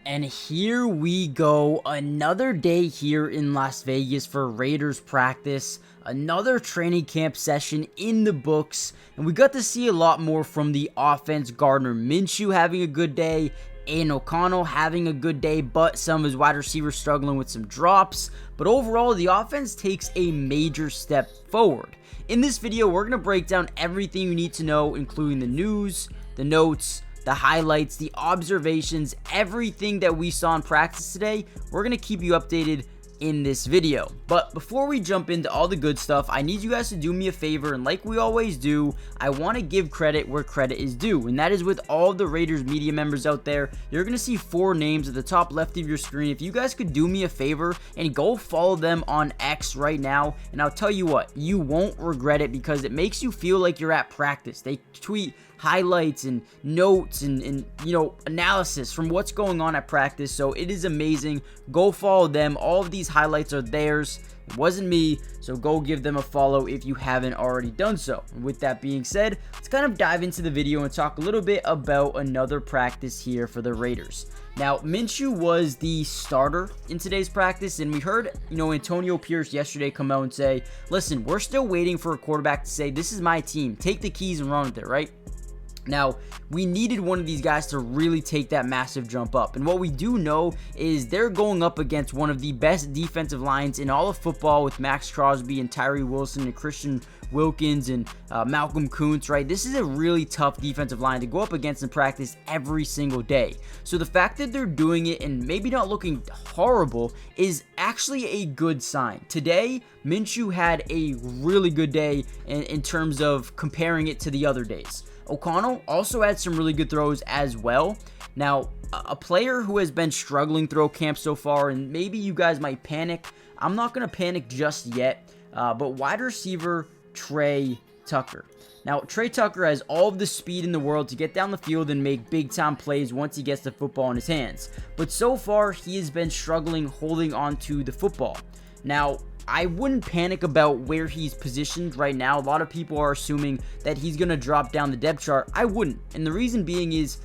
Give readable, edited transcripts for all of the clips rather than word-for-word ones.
And here we go, another day here in Las Vegas for Raiders practice, another training camp session in the books, and we got to see a lot more from the offense. Gardner Minshew having a good day, Aiden O'Connell having a good day, but some of his wide receivers struggling with some drops. But overall, the offense takes a major step forward. In this video, we're going to break down everything you need to know, including the news, the notes, the highlights, the observations, everything that we saw in practice today. We're going to keep you updated in this video. But before we jump into all the good stuff, I need you guys to do me a favor, and like we always do, I want to give credit where credit is due, and that is with all the Raiders media members out there. You're going to see 4 names at the top left of your screen. If you guys could do me a favor and go follow them on X right now, and I'll tell you what, you won't regret it because it makes you feel like you're at practice. They tweet highlights and notes and analysis from what's going on at practice, so it is amazing. Go follow them. All of these highlights are theirs. It wasn't me, so go give them a follow if you haven't already done so. And with that being said, let's kind of dive into the video and talk a little bit about another practice here for the Raiders. Now, Minshew was the starter in today's practice, and we heard, Antonio Pierce yesterday come out and say, listen, we're still waiting for a quarterback to say, this is my team, take the keys and run with it, right? Now, we needed one of these guys to really take that massive jump up. And what we do know is they're going up against one of the best defensive lines in all of football with Max Crosby and Tyree Wilson and Christian Wilkins and Malcolm Kuntz, right? This is a really tough defensive line to go up against in practice every single day. So the fact that they're doing it and maybe not looking horrible is actually a good sign. Today, Minshew had a really good day in terms of comparing it to the other days. O'Connell also had some really good throws as well. Now, a player who has been struggling through camp so far, and maybe you guys might panic. I'm not going to panic just yet, but wide receiver Trey Tucker. Now, Trey Tucker has all of the speed in the world to get down the field and make big-time plays once he gets the football in his hands. But so far, he has been struggling holding on to the football. Now, I wouldn't panic about where he's positioned right now. A lot of people are assuming that he's going to drop down the depth chart. I wouldn't. And the reason being is,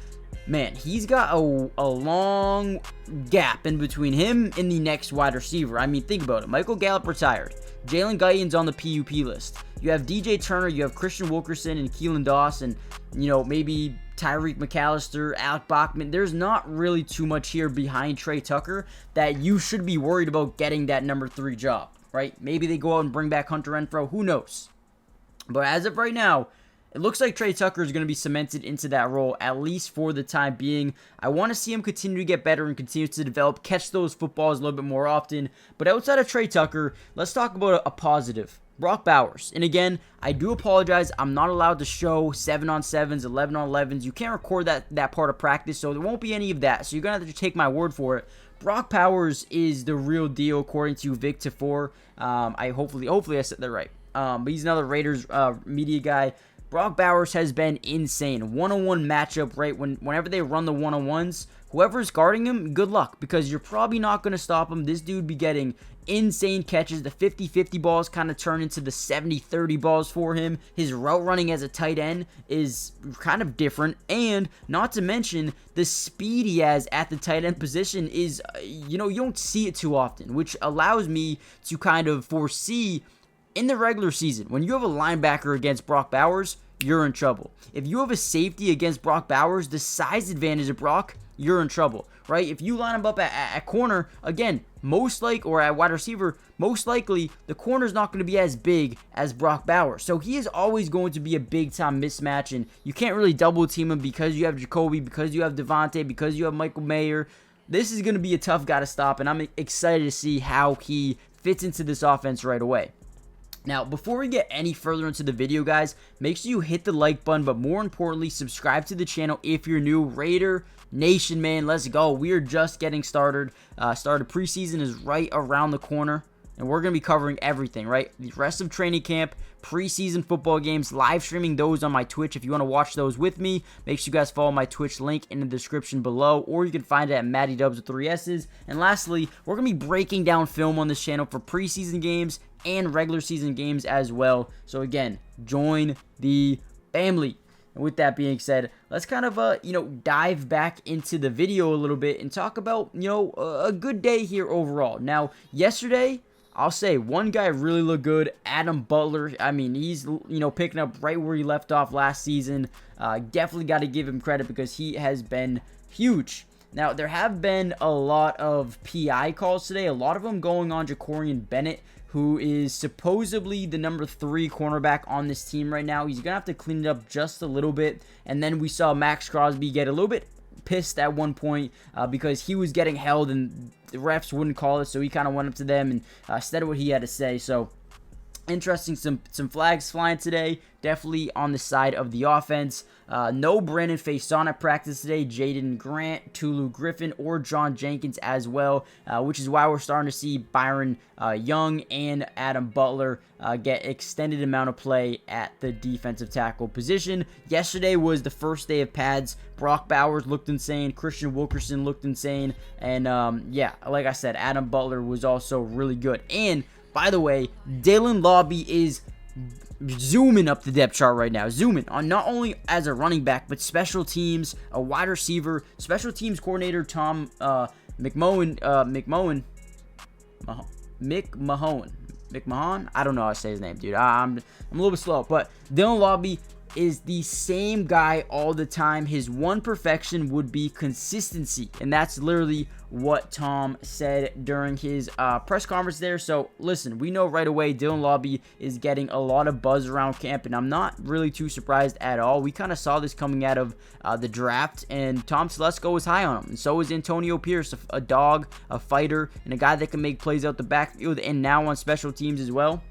man, he's got a long gap in between him and the next wide receiver. I mean, think about it. Michael Gallup retired. Jalen Guyton's on the PUP list. You have DJ Turner, you have Christian Wilkerson and Keelan Dawson, maybe Tyreek McAllister, Alec Bachman. There's not really too much here behind Trey Tucker that you should be worried about getting that number 3 job, right? Maybe they go out and bring back Hunter Renfrow. Who knows? But as of right now, it looks like Trey Tucker is going to be cemented into that role, at least for the time being. I want to see him continue to get better and continue to develop, catch those footballs a little bit more often. But outside of Trey Tucker, let's talk about a positive. Brock Bowers. And again, I do apologize. I'm not allowed to show 7-on-7s, 11-on-11s. You can't record that part of practice, so there won't be any of that. So you're going to have to take my word for it. Brock Bowers is the real deal, according to Vic Tafur. Hopefully I said that right. But he's another Raiders media guy. Brock Bowers has been insane. One-on-one matchup, right? Whenever they run the one-on-ones, whoever's guarding him, good luck, because you're probably not going to stop him. This dude be getting insane catches. The 50-50 balls kind of turn into the 70-30 balls for him. His route running as a tight end is kind of different, and not to mention the speed he has at the tight end position is, you don't see it too often, which allows me to kind of foresee in the regular season, when you have a linebacker against Brock Bowers, you're in trouble. If you have a safety against Brock Bowers, the size advantage of Brock, you're in trouble, right? If you line him up at corner, again, or at wide receiver, most likely the corner's not going to be as big as Brock Bowers. So he is always going to be a big-time mismatch, and you can't really double-team him because you have Jacoby, because you have Devontae, because you have Michael Mayer. This is going to be a tough guy to stop, and I'm excited to see how he fits into this offense right away. Now, before we get any further into the video, guys, make sure you hit the like button, but more importantly, subscribe to the channel if you're new. Raider Nation, man, let's go. We are just getting started. Preseason is right around the corner, and we're going to be covering everything, right? The rest of training camp, preseason football games, live streaming those on my Twitch. If you want to watch those with me, make sure you guys follow my Twitch link in the description below, or you can find it at Matty Dubs with 3 S's. And lastly, we're going to be breaking down film on this channel for preseason games and regular season games as well. So again, join the family. And with that being said, let's kind of, dive back into the video a little bit and talk about, a good day here overall. Now, yesterday, I'll say one guy really looked good, Adam Butler. I mean, he's, picking up right where he left off last season. Definitely got to give him credit because he has been huge. Now, there have been a lot of PI calls today, a lot of them going on Jacorian Bennett, who is supposedly the number 3 cornerback on this team right now. He's going to have to clean it up just a little bit. And then we saw Max Crosby get a little bit pissed at one point because he was getting held and the refs wouldn't call it, so he kind of went up to them and said what he had to say. So interesting, some flags flying today, definitely on the side of the offense. No Brandon Faison at practice today, Jaden Grant, Tulu Griffin, or John Jenkins as well, which is why we're starting to see Byron Young and Adam Butler get extended amount of play at the defensive tackle position. Yesterday was the first day of pads. Brock Bowers looked insane, Christian Wilkerson looked insane, and yeah, like I said, Adam Butler was also really good. And by the way, Dalen Lobby is zooming up the depth chart right now. Zooming on not only as a running back, but special teams, a wide receiver, special teams coordinator Tom McMahon. I don't know how to say his name, dude. I'm a little bit slow, but Dalen Lobby is the same guy all the time. His one perfection would be consistency, and that's literally what Tom said during his press conference there. So listen, we know right away Dalen Lobby is getting a lot of buzz around camp, and I'm not really too surprised at all. We kind of saw this coming out of the draft, and Tom Telesco was high on him, and so was Antonio Pierce, a dog, a fighter, and a guy that can make plays out the backfield and now on special teams as well.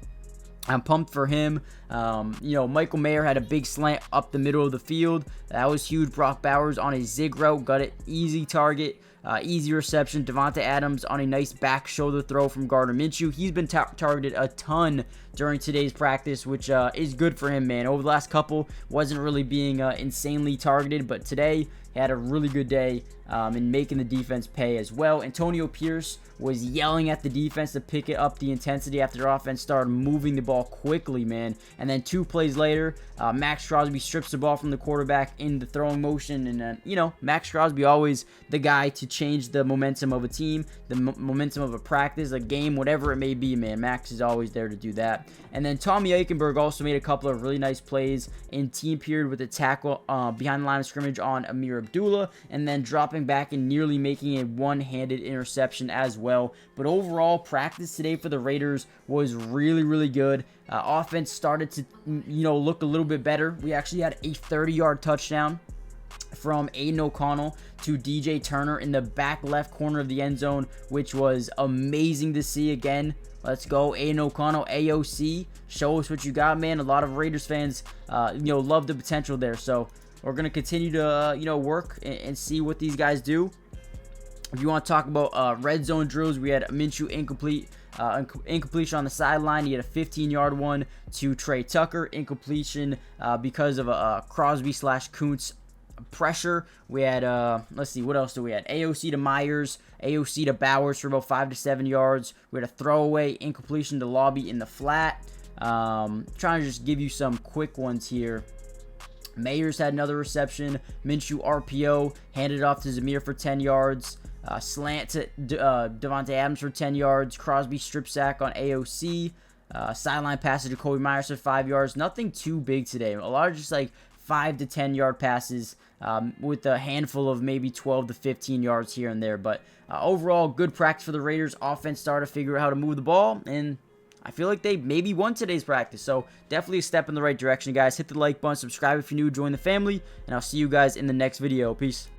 I'm pumped for him. Michael Mayer had a big slant up the middle of the field. That was huge. Brock Bowers on a zig route, got it, easy target, easy reception. Devonta Adams on a nice back shoulder throw from Gardner Minshew. He's been targeted a ton during today's practice, which is good for him, man. Over the last couple, wasn't really being insanely targeted, but today he had a really good day in making the defense pay as well. Antonio Pierce was yelling at the defense to pick it up the intensity after the offense started moving the ball quickly, man. And then 2 plays later, Max Crosby strips the ball from the quarterback in the throwing motion. And then, Max Crosby always the guy to change the momentum of a team, the momentum of a practice, a game, whatever it may be, man. Max is always there to do that. And then Tommy Eichenberg also made a couple of really nice plays in team period with a tackle behind the line of scrimmage on Amir Abdullah, and then dropping back and nearly making a one-handed interception as well. But overall, practice today for the Raiders was really, really good. Offense started to, look a little bit better. We actually had a 30-yard touchdown from Aiden O'Connell to DJ Turner in the back left corner of the end zone, which was amazing to see again. Let's go, Aiden O'Connell, AOC. Show us what you got, man. A lot of Raiders fans, love the potential there. So we're going to continue to, work and see what these guys do. If you want to talk about red zone drills, we had Minshew incompletion on the sideline. He had a 15-yard one to Trey Tucker. Incompletion because of a Crosby/Kuntz pressure. We had, let's see, what else do we had? AOC to Myers, AOC to Bowers for about 5 to 7 yards. We had a throwaway incompletion to Lobby in the flat. Trying to just give you some quick ones here. Mayers had another reception. Minshew RPO, handed off to Zamir for 10 yards. Slant to Devonta Adams for 10 yards. Crosby strip sack on AOC. Sideline pass to Jacoby Myers for 5 yards. Nothing too big today. A lot of just like 5 to 10 yard passes with a handful of maybe 12 to 15 yards here and there. But overall, good practice for the Raiders. Offense started to figure out how to move the ball, and I feel like they maybe won today's practice. So definitely a step in the right direction, guys. Hit the like button, subscribe if you're new, join the family, and I'll see you guys in the next video. Peace.